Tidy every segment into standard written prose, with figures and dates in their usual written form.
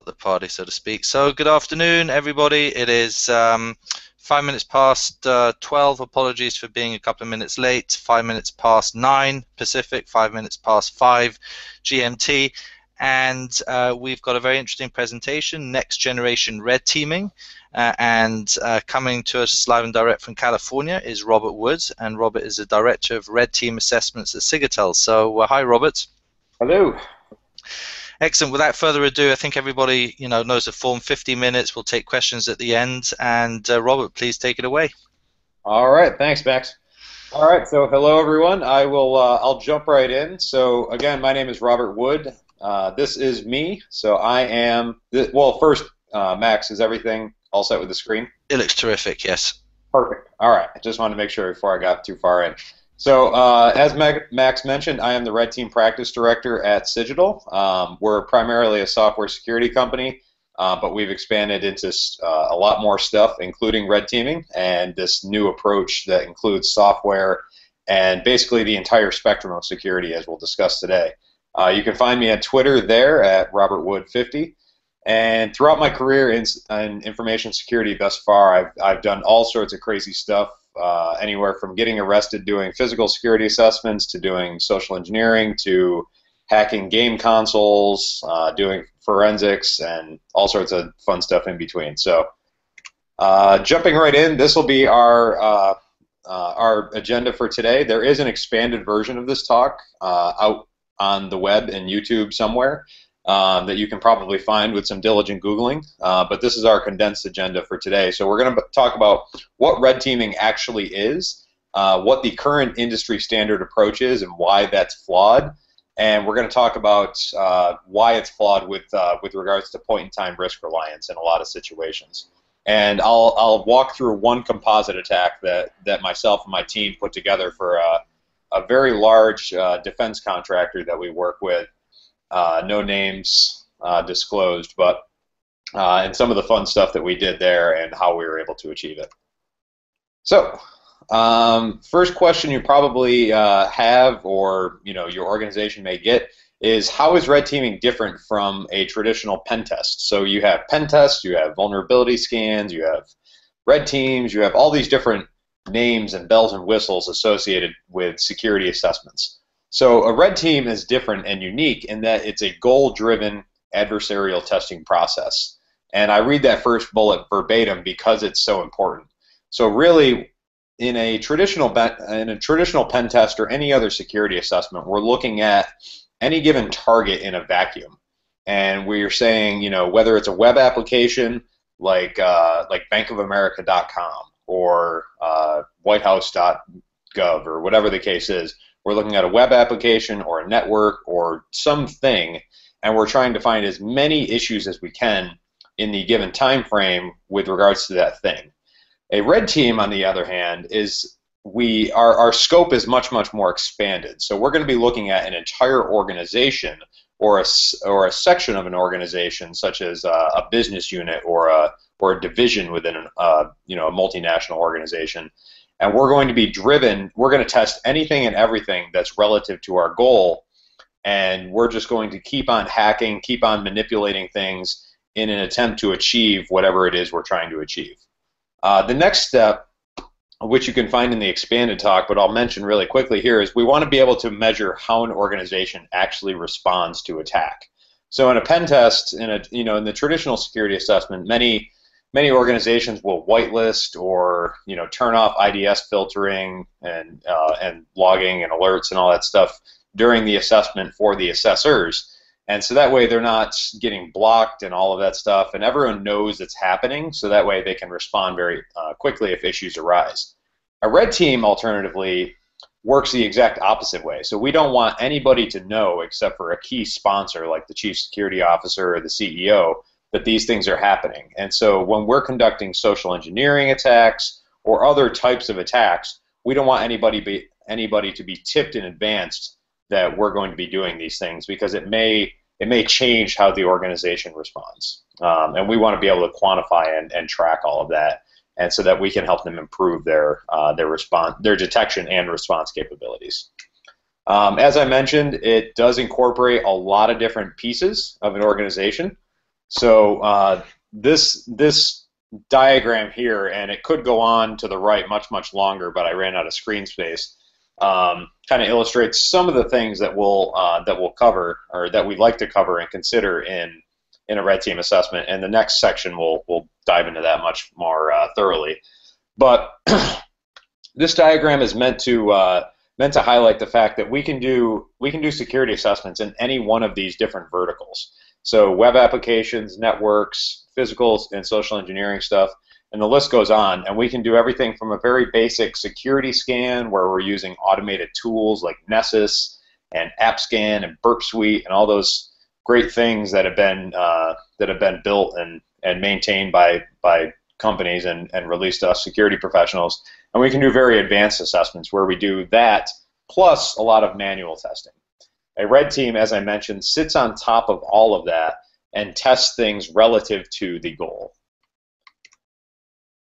the party, so to speak. So good afternoon, everybody. It is 5 minutes past 12. Apologies for being a couple of minutes late. 5 minutes past 9 Pacific, 5 minutes past 5 GMT. And we've got a very interesting presentation, Next Generation Red Teaming. Coming to us live and direct from California is Robert Woods, and Robert is the Director of Red Team Assessments at Sigatel. So hi, Robert. Hello. Excellent. Without further ado, I think everybody knows the form. 50 minutes. We'll take questions at the end. And Robert, please take it away. All right. Thanks, Max. All right. So hello, everyone. I'll jump right in. So again, my name is Robert Wood. This is me. So I am. Well, first, Max, is everything all set with the screen? It looks terrific. Yes. Perfect. All right. I just wanted to make sure before I got too far in. So as Max mentioned, I am the Red Team Practice Director at Sigatel. We're primarily a software security company, but we've expanded into a lot more stuff, including red teaming and this new approach that includes software and basically the entire spectrum of security, as we'll discuss today. You can find me at Twitter there at RobertWood50. And throughout my career in information security thus far, I've done all sorts of crazy stuff. Anywhere from getting arrested doing physical security assessments to doing social engineering to hacking game consoles, doing forensics, and all sorts of fun stuff in between. So jumping right in, this will be our agenda for today. There is an expanded version of this talk out on the web and YouTube somewhere that you can probably find with some diligent Googling, but this is our condensed agenda for today. So we're going to talk about what red teaming actually is, what the current industry standard approach is and why that's flawed, and we're going to talk about why it's flawed with regards to point-in-time risk reliance in a lot of situations. And I'll walk through one composite attack that myself and my team put together for a very large defense contractor that we work with. No names disclosed, but and some of the fun stuff that we did there and how we were able to achieve it. So, first question you probably have, or your organization may get, is how is red teaming different from a traditional pen test? So you have pen tests, you have vulnerability scans, you have red teams, you have all these different names and bells and whistles associated with security assessments. So a red team is different and unique in that it's a goal-driven adversarial testing process. And I read that first bullet verbatim because it's so important. So really, in a traditional pen test or any other security assessment, we're looking at any given target in a vacuum. And we're saying, whether it's a web application like bankofamerica.com or whitehouse.gov or whatever the case is, we're looking at a web application or a network or something, and we're trying to find as many issues as we can in the given time frame with regards to that thing. A red team, on the other hand, is our scope is much more expanded. So we're going to be looking at an entire organization or a section of an organization, such as a business unit or a division within a multinational organization. And we're going to be driven, we're going to test anything and everything that's relative to our goal, and we're just going to keep on hacking, keep on manipulating things in an attempt to achieve whatever it is we're trying to achieve. The next step, which you can find in the expanded talk, but I'll mention really quickly here, is we want to be able to measure how an organization actually responds to attack. So in a pen test, in the traditional security assessment, many organizations will whitelist or turn off IDS filtering and logging and alerts and all that stuff during the assessment for the assessors, and so that way they're not getting blocked and all of that stuff, and everyone knows it's happening, so that way they can respond very quickly if issues arise. A red team, alternatively, works the exact opposite way. So we don't want anybody to know, except for a key sponsor like the chief security officer or the CEO, that these things are happening. And so when we're conducting social engineering attacks or other types of attacks, we don't want anybody to be tipped in advance that we're going to be doing these things, because it may change how the organization responds. And we want to be able to quantify and track all of that, and so that we can help them improve their detection and response capabilities. As I mentioned, it does incorporate a lot of different pieces of an organization. So this diagram here, and it could go on to the right much longer, but I ran out of screen space. Kind of illustrates some of the things that we'll cover, or that we'd like to cover and consider in a red team assessment. And the next section we'll dive into that much more thoroughly. But this diagram is meant to highlight the fact that we can do security assessments in any one of these different verticals. So web applications, networks, physical and social engineering stuff, and the list goes on. And we can do everything from a very basic security scan, where we're using automated tools like Nessus and AppScan and Burp Suite and all those great things that have been built and maintained by companies and released to us security professionals. And we can do very advanced assessments where we do that plus a lot of manual testing. A red team, as I mentioned, sits on top of all of that and tests things relative to the goal.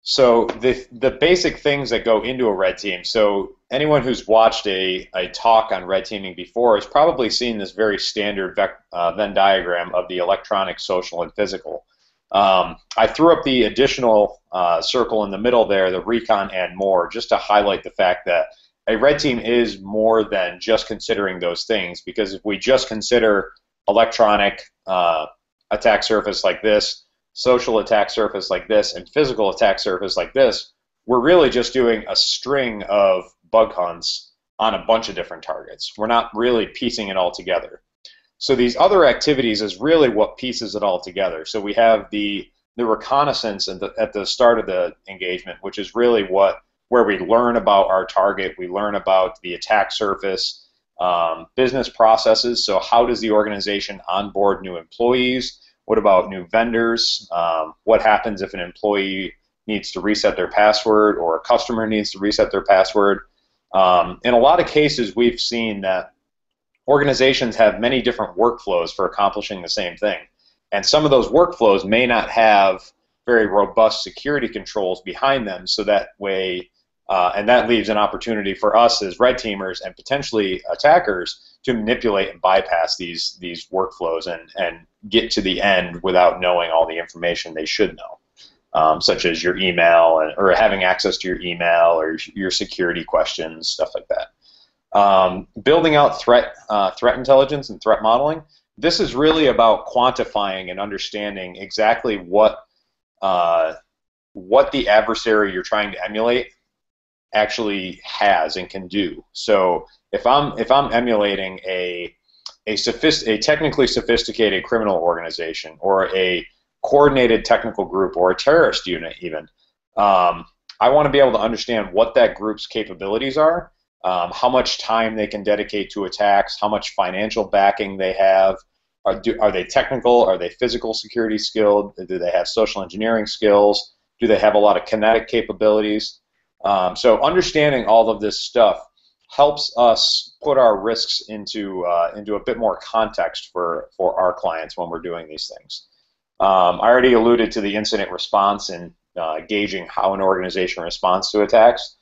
So the basic things that go into a red team, so anyone who's watched a talk on red teaming before has probably seen this very standard Venn diagram of the electronic, social, and physical. I threw up the additional circle in the middle there, the recon and more, just to highlight the fact that a red team is more than just considering those things, because if we just consider electronic attack surface like this, social attack surface like this, and physical attack surface like this, we're really just doing a string of bug hunts on a bunch of different targets. We're not really piecing it all together. So these other activities is really what pieces it all together. So we have the reconnaissance at the start of the engagement, which is really where we learn about our target, we learn about the attack surface, business processes. So how does the organization onboard new employees? What about new vendors? What happens if an employee needs to reset their password, or a customer needs to reset their password? In a lot of cases, we've seen that organizations have many different workflows for accomplishing the same thing. And some of those workflows may not have very robust security controls behind them, so that way, and that leaves an opportunity for us as red teamers and potentially attackers to manipulate and bypass these workflows and get to the end without knowing all the information they should know, such as your email, or having access to your email, or your security questions, stuff like that. Building out threat intelligence and threat modeling. This is really about quantifying and understanding exactly what the adversary you're trying to emulate actually has and can do. So if I'm emulating a technically sophisticated criminal organization, or a coordinated technical group, or a terrorist unit even, I want to be able to understand what that group's capabilities are, how much time they can dedicate to attacks, how much financial backing they have. Are they technical? Are they physical security skilled? Do they have social engineering skills? Do they have a lot of kinetic capabilities? So understanding all of this stuff helps us put our risks into a bit more context for our clients when we're doing these things. I already alluded to the incident response and gauging how an organization responds to attacks.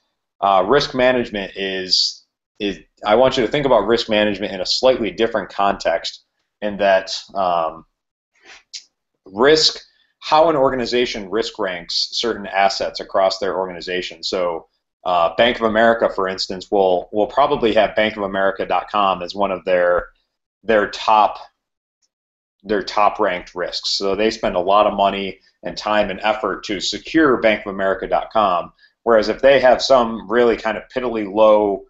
Risk management is I want you to think about risk management in a slightly different context, in that how an organization risk ranks certain assets across their organization. So Bank of America, for instance, will probably have bankofamerica.com as one of their top ranked risks. So they spend a lot of money and time and effort to secure bankofamerica.com, whereas if they have some really kind of piddly low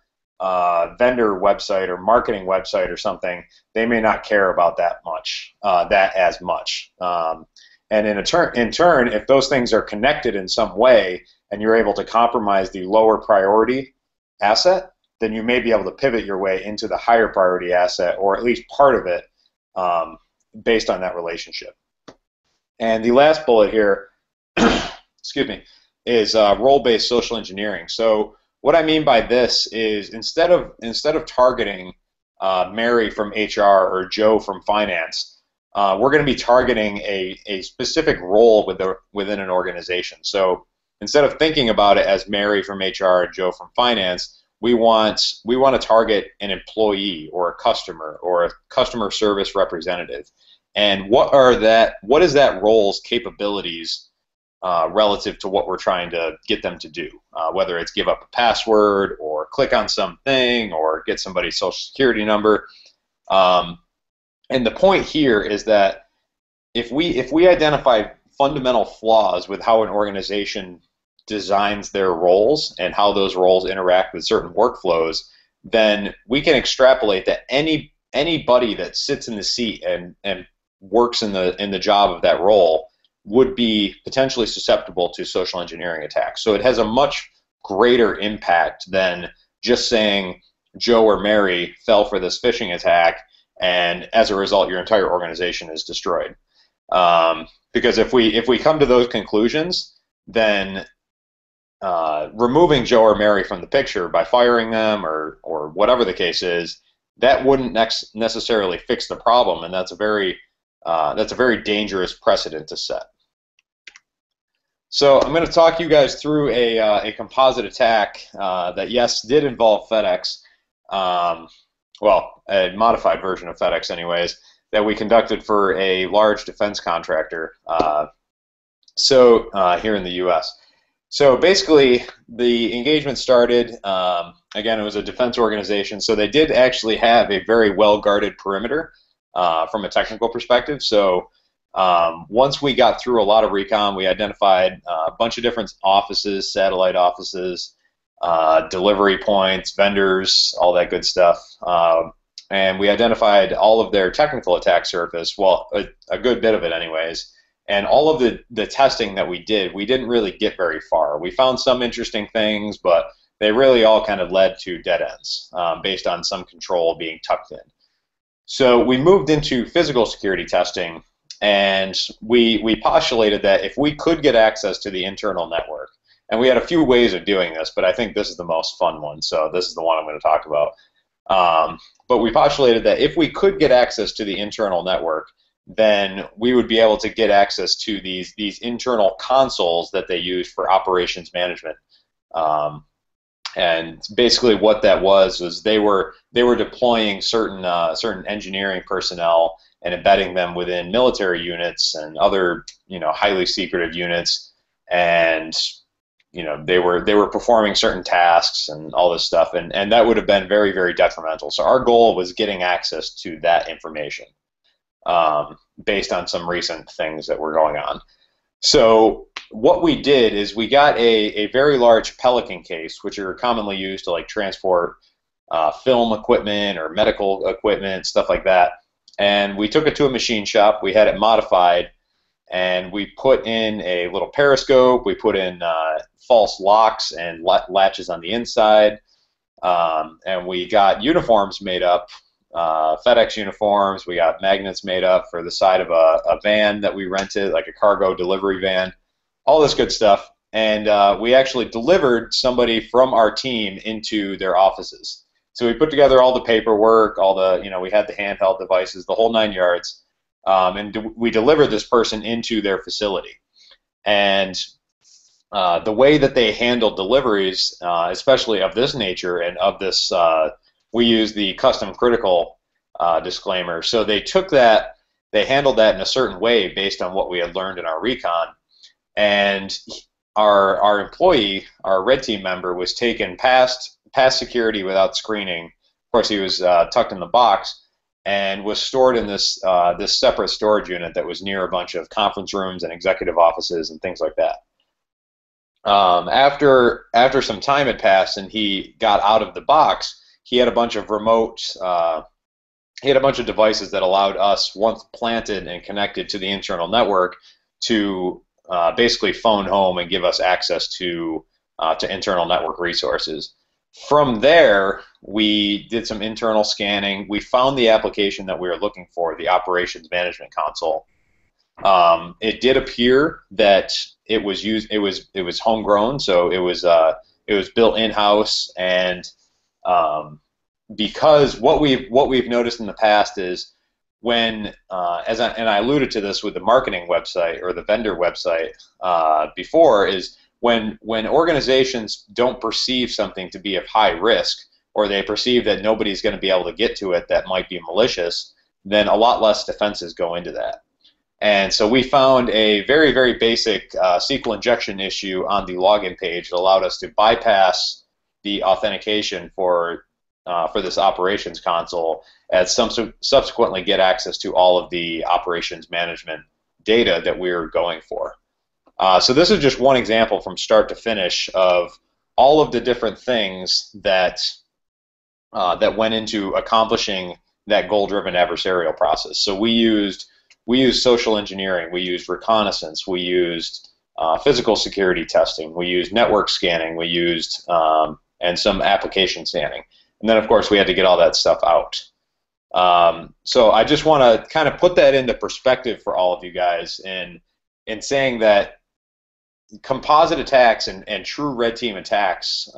vendor website or marketing website or something, they may not care about that as much. And in turn, if those things are connected in some way, and you're able to compromise the lower priority asset, then you may be able to pivot your way into the higher priority asset, or at least part of it, based on that relationship. And the last bullet here, excuse me, is role-based social engineering. So what I mean by this is, instead of targeting Mary from HR or Joe from finance, we're going to be targeting a specific role within an organization. So instead of thinking about it as Mary from HR and Joe from finance, we want to target an employee, or a customer, or a customer service representative. and what is that role's capabilities relative to what we're trying to get them to do, whether it's give up a password or click on something or get somebody's social security number. And the point here is that if we identify fundamental flaws with how an organization designs their roles and how those roles interact with certain workflows, then we can extrapolate that anybody that sits in the seat and works in the job of that role would be potentially susceptible to social engineering attacks. So it has a much greater impact than just saying Joe or Mary fell for this phishing attack, and as a result, your entire organization is destroyed. Because if we come to those conclusions, then removing Joe or Mary from the picture by firing them or whatever the case is, that wouldn't necessarily fix the problem, and that's a very dangerous precedent to set. So I'm going to talk you guys through a composite attack that, yes, did involve FedEx. Well, a modified version of FedEx anyways, that we conducted for a large defense contractor here in the U.S. So basically, the engagement started, again, it was a defense organization, so they did actually have a very well-guarded perimeter from a technical perspective. So once we got through a lot of recon, we identified a bunch of different offices, satellite offices, delivery points, vendors, all that good stuff. And we identified all of their technical attack surface, well, a good bit of it anyways. And all of the testing that we didn't really get very far. We found some interesting things, but they really all kind of led to dead ends based on some control being tucked in. So we moved into physical security testing, and we postulated that if we could get access to the internal network, and we had a few ways of doing this, but I think this is the most fun one, so this is the one I'm going to talk about. But we postulated that if we could get access to the internal network, then we would be able to get access to these internal consoles that they use for operations management. And basically what that was they were deploying certain engineering personnel and embedding them within military units and other highly secretive units, and they were performing certain tasks and all this stuff, and that would have been very, very detrimental. So our goal was getting access to that information based on some recent things that were going on. So what we did is we got a very large Pelican case, which are commonly used to transport film equipment or medical equipment, stuff like that. And we took it to a machine shop. We had it modified, and we put in a little periscope. We put in false locks and latches on the inside, and we got uniforms made up, FedEx uniforms. We got magnets made up for the side of a van that we rented, like a cargo delivery van, all this good stuff. And we actually delivered somebody from our team into their offices. So we put together all the paperwork, all the, we had the handheld devices, the whole 9 yards, and we delivered this person into their facility. And the way that they handled deliveries, especially of this nature and of this, we use the custom critical disclaimer. So they took that, they handled that in a certain way based on what we had learned in our recon. And our employee, our red team member, was taken past security without screening. Of course, he was tucked in the box and was stored in this this separate storage unit that was near a bunch of conference rooms and executive offices and things like that. After some time had passed and he got out of the box, he had a bunch of he had a bunch of devices that allowed us, once planted and connected to the internal network, to basically phone home and give us access to internal network resources. From there, we did some internal scanning. We found the application that we were looking for, the operations management console. It did appear that it was homegrown, so it was built in-house, and because what we've noticed in the past is when I alluded to this with the marketing website or the vendor website before, is when organizations don't perceive something to be of high risk, or they perceive that nobody's going to be able to get to it that might be malicious, then a lot less defenses go into that. And so we found a very, very basic SQL injection issue on the login page that allowed us to bypass the authentication for this operations console, and subsequently get access to all of the operations management data that we're going for. So this is just one example from start to finish of all of the different things that that went into accomplishing that goal-driven adversarial process. So we used social engineering, we used reconnaissance, we used physical security testing, we used network scanning, we used and some application scanning. And then, of course, we had to get all that stuff out. So I just want to kind of put that into perspective for all of you guys in saying that composite attacks and true red team attacks,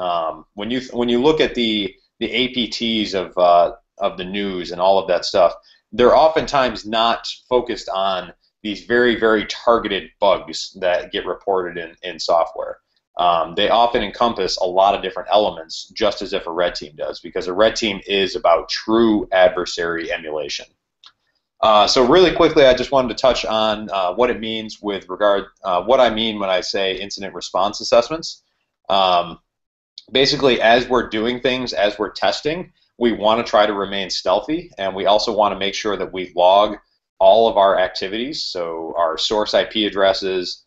when you look at the APTs of the news and all of that stuff, they're oftentimes not focused on these very, very targeted bugs that get reported in software. They often encompass a lot of different elements, just as if a red team does, because a red team is about true adversary emulation. So really quickly, I just wanted to touch on what it means with regard, what I mean when I say incident response assessments. Basically, as we're doing things, as we're testing, we want to try to remain stealthy, and we also want to make sure that we log all of our activities, so our source IP addresses,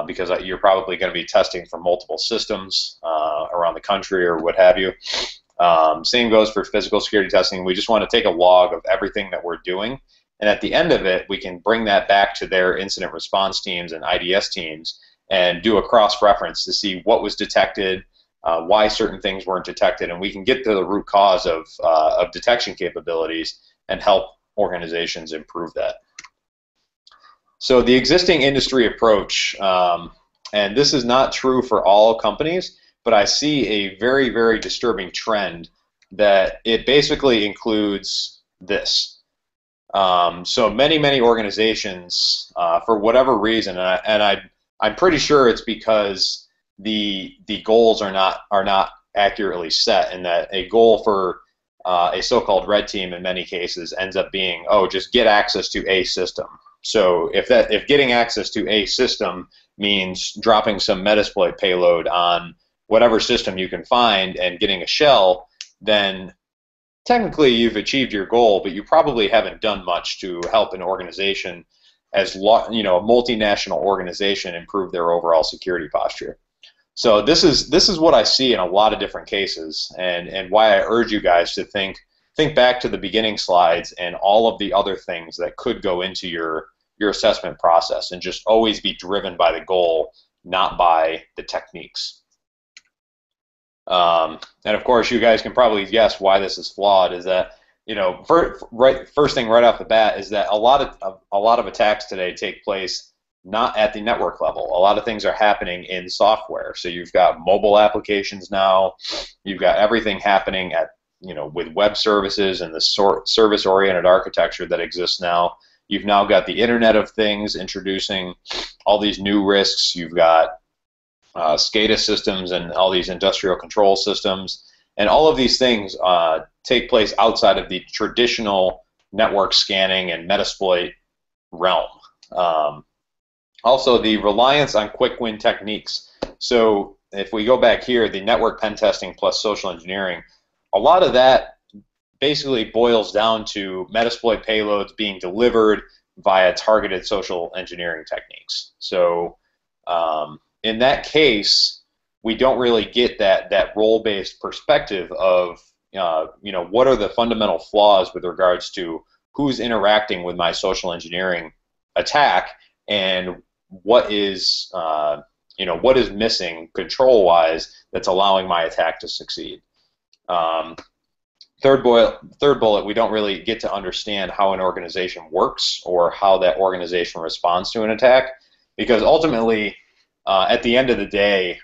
because you're probably going to be testing for multiple systems around the country or what have you. Same goes for physical security testing. We just want to take a log of everything that we're doing, and at the end of it, we can bring that back to their incident response teams and IDS teams and do a cross-reference to see what was detected, why certain things weren't detected, and we can get to the root cause of detection capabilities and help organizations improve that. So the existing industry approach, and this is not true for all companies, but I see a very, very disturbing trend that it basically includes this. So many organizations, for whatever reason, I'm pretty sure it's because the goals are not accurately set, and that a goal for a so-called red team in many cases ends up being, oh, just get access to a system. So if getting access to a system means dropping some Metasploit payload on whatever system you can find and getting a shell, then technically you've achieved your goal, but you probably haven't done much to help an organization, a multinational organization, improve their overall security posture. So this is what I see in a lot of different cases, and why I urge you guys to think back to the beginning slides and all of the other things that could go into your assessment process, and just always be driven by the goal, not by the techniques. And of course, you guys can probably guess why this is flawed. Is that, first thing right off the bat is that a lot of attacks today take place not at the network level. A lot of things are happening in software. So you've got mobile applications now. You've got everything happening at with web services and the service-oriented architecture that exists now. You've now got the Internet of Things introducing all these new risks. You've got SCADA systems and all these industrial control systems, and all of these things take place outside of the traditional network scanning and Metasploit realm. Also, the reliance on quick win techniques. So if we go back here, the network pen testing plus social engineering, a lot of that basically boils down to Metasploit payloads being delivered via targeted social engineering techniques. So in that case, we don't really get that role-based perspective of what are the fundamental flaws with regards to who's interacting with my social engineering attack, and what is missing control-wise that's allowing my attack to succeed. Third bullet, we don't really get to understand how an organization works or how that organization responds to an attack, because ultimately, at the end of the day,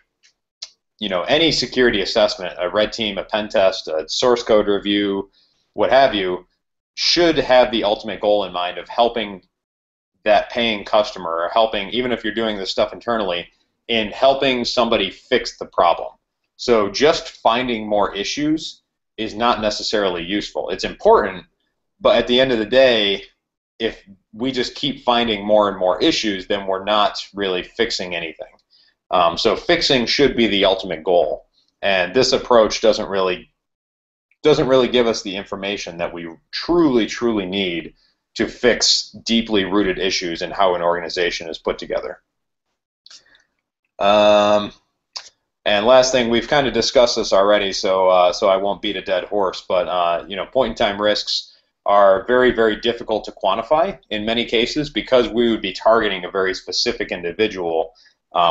any security assessment, a red team, a pen test, a source code review, what have you, should have the ultimate goal in mind of helping that paying customer, or helping, even if you're doing this stuff internally, in helping somebody fix the problem. So just finding more issues is not necessarily useful. It's important, But at the end of the day, if we just keep finding more and more issues, then we're not really fixing anything. So fixing should be the ultimate goal, and this approach doesn't really give us the information that we truly need to fix deeply rooted issues in how an organization is put together. And last thing, we've kind of discussed this already, so I won't beat a dead horse, but point-in-time risks are very difficult to quantify in many cases because we would be targeting a very specific individual.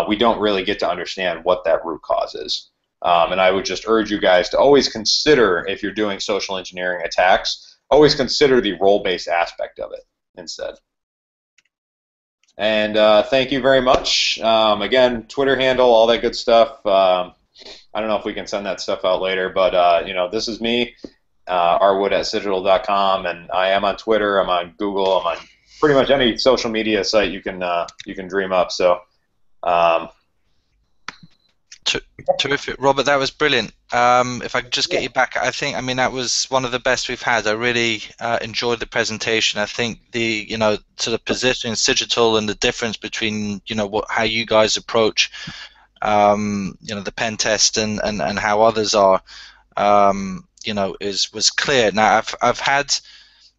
We don't really get to understand what that root cause is. And I would just urge you guys to always consider, if you're doing social engineering attacks, always consider the role-based aspect of it instead. And thank you very much. Again, Twitter handle, all that good stuff. I don't know if we can send that stuff out later, but this is me, rwood@cigital.com, and I am on Twitter. I'm on Google. I'm on pretty much any social media site you can dream up. So. Terrific, Robert. That was brilliant. If I could just get you back, I mean that was one of the best we've had. I really enjoyed the presentation. I think the sort of positioning Cigital and the difference between how you guys approach the pen test and how others are was clear. Now I've had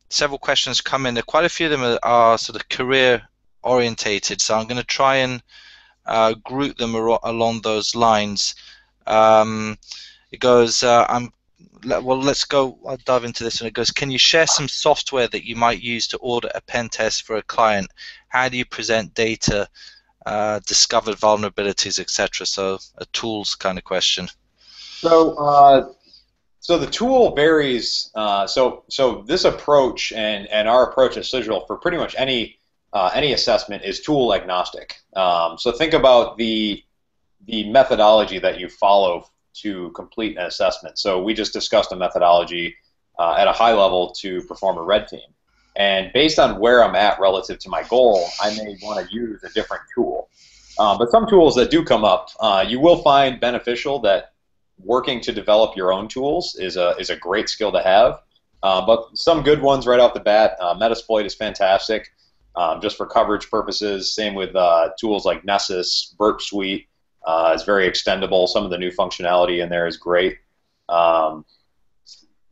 several questions come in. Quite a few of them are sort of career orientated, so I'm going to try and group them along those lines. It goes, let's go, I'll dive into this one. It goes, can you share some software that you might use to audit a pen test for a client? How do you present data, discovered vulnerabilities, etc.? So a tools kind of question. So the tool varies. So this approach and our approach at Cigital for pretty much any assessment is tool agnostic. So think about the methodology that you follow to complete an assessment. So we just discussed a methodology at a high level to perform a red team. And based on where I'm at relative to my goal, I may want to use a different tool. But some tools that do come up, you will find beneficial that working to develop your own tools is a great skill to have. But some good ones right off the bat, Metasploit is fantastic. Just for coverage purposes. Same with tools like Nessus, Burp Suite is very extendable. Some of the new functionality in there is great.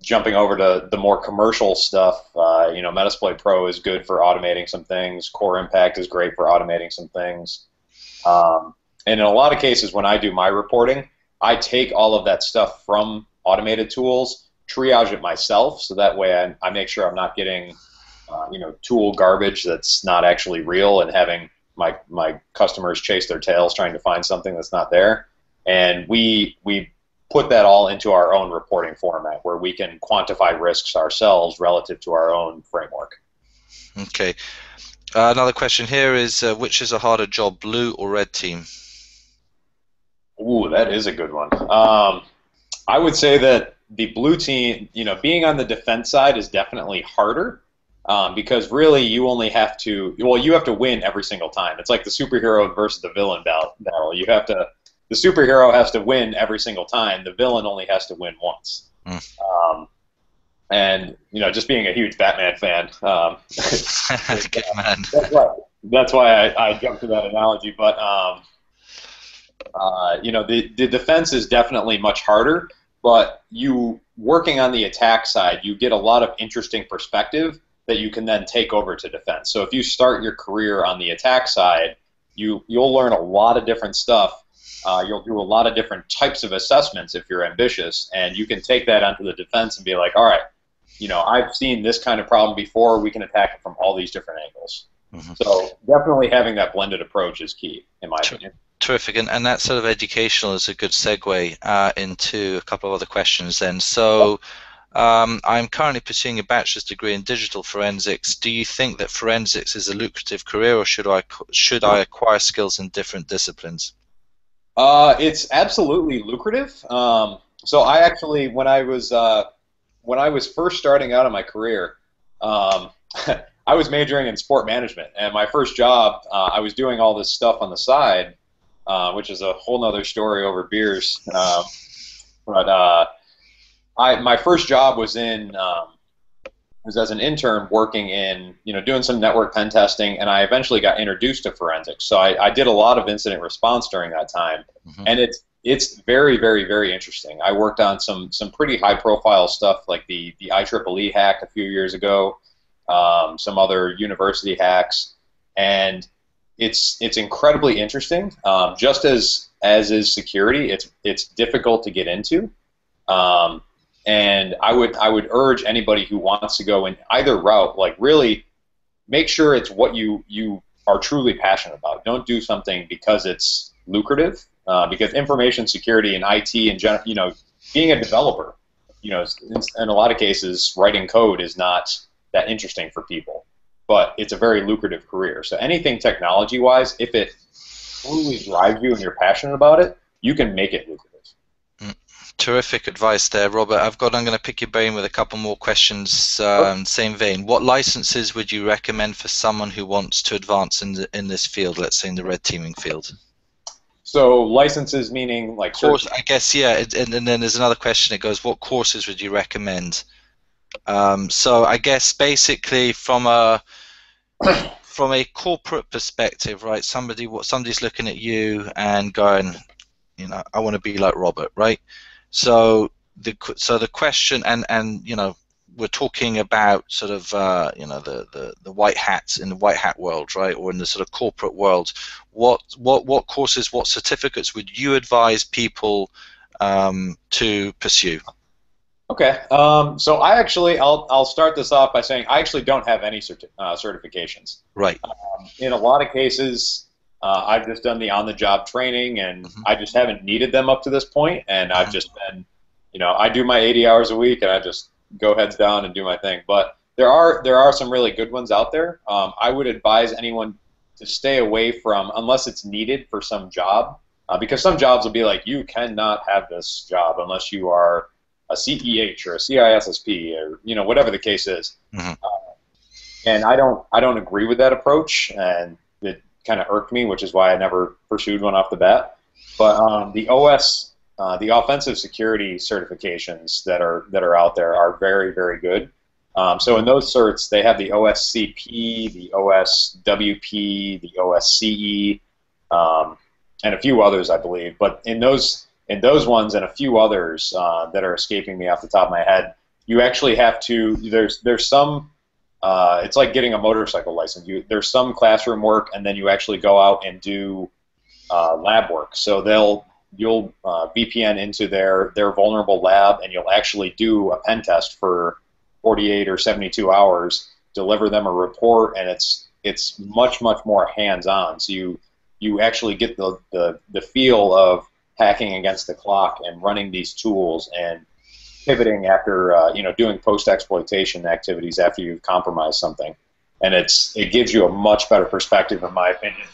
Jumping over to the more commercial stuff, Metasploit Pro is good for automating some things. Core Impact is great for automating some things. And in a lot of cases, when I do my reporting, I take all of that stuff from automated tools, triage it myself, so that way I make sure I'm not getting tool garbage that's not actually real and having my customers chase their tails trying to find something that's not there. And we put that all into our own reporting format where we can quantify risks ourselves relative to our own framework. Okay. Another question here is, which is a harder job, blue or red team? Ooh, that is a good one. I would say that the blue team, being on the defense side is definitely harder. Because really you only have to, you have to win every single time. It's like the superhero versus the villain battle. The superhero has to win every single time. The villain only has to win once. And just being a huge Batman fan, good man. That's why I jumped to that analogy. But the defense is definitely much harder. But you working on the attack side, you get a lot of interesting perspective that you can then take over to defense. So if you start your career on the attack side, you'll learn a lot of different stuff. You'll do a lot of different types of assessments if you're ambitious, and you can take that onto the defense and be like, all right, I've seen this kind of problem before. We can attack it from all these different angles. Mm-hmm. So definitely having that blended approach is key, in my opinion. Terrific, and that sort of educational is a good segue into a couple of other questions then. So I'm currently pursuing a bachelor's degree in digital forensics. Do you think that forensics is a lucrative career, or should I acquire skills in different disciplines? It's absolutely lucrative. So I actually, when I was first starting out in my career, I was majoring in sport management, and my first job, I was doing all this stuff on the side, which is a whole nother story over beers. My first job was in was as an intern working in, doing some network pen testing, and I eventually got introduced to forensics. So I did a lot of incident response during that time, and it's very, very, very interesting. I worked on some pretty high profile stuff like the IEEE hack a few years ago, some other university hacks, and it's incredibly interesting. Just as is security, it's difficult to get into. And I would urge anybody who wants to go in either route, like really make sure it's what you are truly passionate about. Don't do something because it's lucrative, because information security and IT in general, being a developer, in a lot of cases, writing code is not that interesting for people, but it's a very lucrative career. So anything technology-wise, if it truly drives you and you're passionate about it, you can make it lucrative. Terrific advice there, Robert. I'm going to pick your brain with a couple more questions. Same vein. What licenses would you recommend for someone who wants to advance in this field? Let's say in the red teaming field. So licenses meaning like course, I guess, yeah. And then there's another question. It goes, what courses would you recommend? So I guess basically from a corporate perspective, right? Somebody's looking at you and going, I want to be like Robert, right? So the question, and we're talking about sort of the white hats in the white hat world, right, or in the sort of corporate world. What courses, what certificates would you advise people to pursue? Okay, so I'll start this off by saying I actually don't have any certifications. Right. In a lot of cases, I've just done the on-the-job training, and I just haven't needed them up to this point. And I've just been, I do my 80 hours a week, and I just go heads down and do my thing. But there are some really good ones out there. I would advise anyone to stay away from, unless it's needed for some job, because some jobs will be like, you cannot have this job unless you are a CEH or a CISSP or whatever the case is. And I don't agree with that approach, and it kind of irked me, which is why I never pursued one off the bat. But the the offensive security certifications that are out there are very, very good. So in those certs, they have the OSCP, the OSWP, the OSCE, and a few others, I believe. But in those ones and a few others that are escaping me off the top of my head, you actually have to. There's some. It's like getting a motorcycle license. There's some classroom work, and then you actually go out and do lab work. So you'll VPN into their vulnerable lab, and you'll actually do a pen test for 48 or 72 hours, deliver them a report, and it's much more hands-on. So you actually get the feel of hacking against the clock and running these tools and pivoting after doing post-exploitation activities after you've compromised something, and it gives you a much better perspective, in my opinion,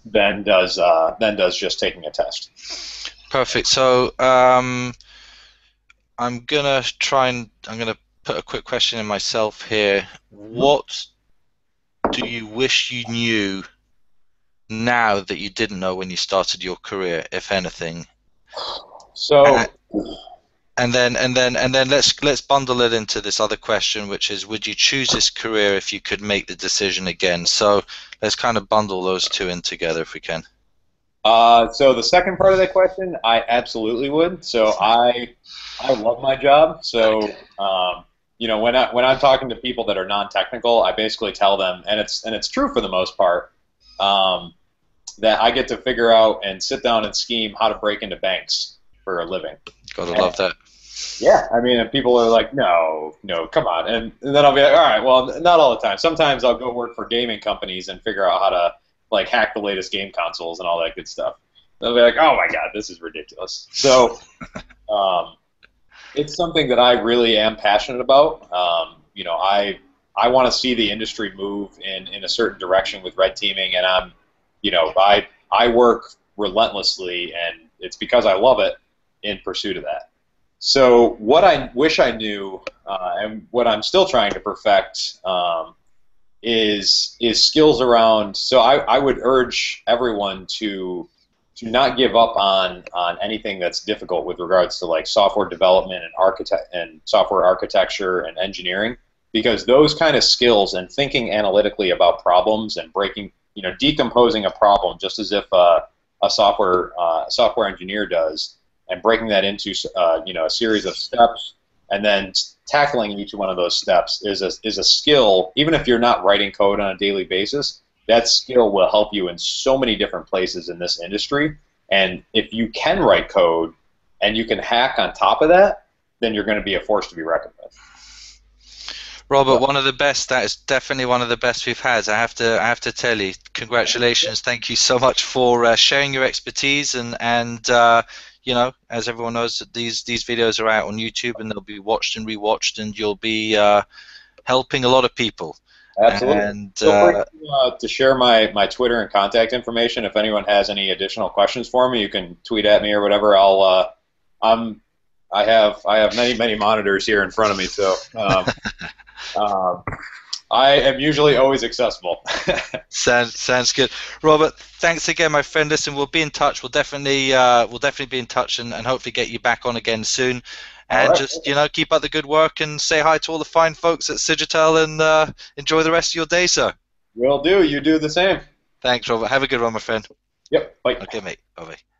than does just taking a test. Perfect. So I'm gonna put a quick question in myself here. What do you wish you knew now that you didn't know when you started your career, if anything? So, and then let's bundle it into this other question, which is, would you choose this career if you could make the decision again? So let's kind of bundle those two in together if we can. So the second part of that question, I absolutely would. So I love my job. So when I'm talking to people that are non-technical, I basically tell them, and it's true for the most part, that I get to figure out and sit down and scheme how to break into banks for a living. Gotta love that. Yeah, I mean, if people are like, no, come on, and then I'll be like, all right, well, not all the time. Sometimes I'll go work for gaming companies and figure out how to like hack the latest game consoles and all that good stuff. They'll be like, oh my god, this is ridiculous. So it's something that I really am passionate about. I want to see the industry move in a certain direction with red teaming, and I work relentlessly, and it's because I love it, in pursuit of that. So what I wish I knew, and what I'm still trying to perfect, is skills around. So I would urge everyone to to not give up on anything that's difficult with regards to like software development and software architecture and engineering, because those kind of skills and thinking analytically about problems and breaking, decomposing a problem just as if a software engineer does, and breaking that into a series of steps, and then tackling each one of those steps is a skill. Even if you're not writing code on a daily basis, that skill will help you in so many different places in this industry. And if you can write code and you can hack on top of that, then you're going to be a force to be reckoned with. Robert, one of the best. That is definitely one of the best we've had. I have to tell you, congratulations. Thank you so much for sharing your expertise, and as everyone knows, these videos are out on YouTube and they'll be watched and rewatched, and you'll be helping a lot of people. Absolutely. And feel free to share my Twitter and contact information. If anyone has any additional questions for me, you can tweet at me or whatever. I have many monitors here in front of me, so I am usually always accessible. Sounds good, Robert. Thanks again, my friend. Listen, we'll be in touch. We'll definitely be in touch, and hopefully get you back on again soon. And right. Just keep up the good work and say hi to all the fine folks at Cigital, and enjoy the rest of your day, sir. Will do. You do the same. Thanks, Robert. Have a good one, my friend. Yep. Bye. Okay, mate. Bye-bye.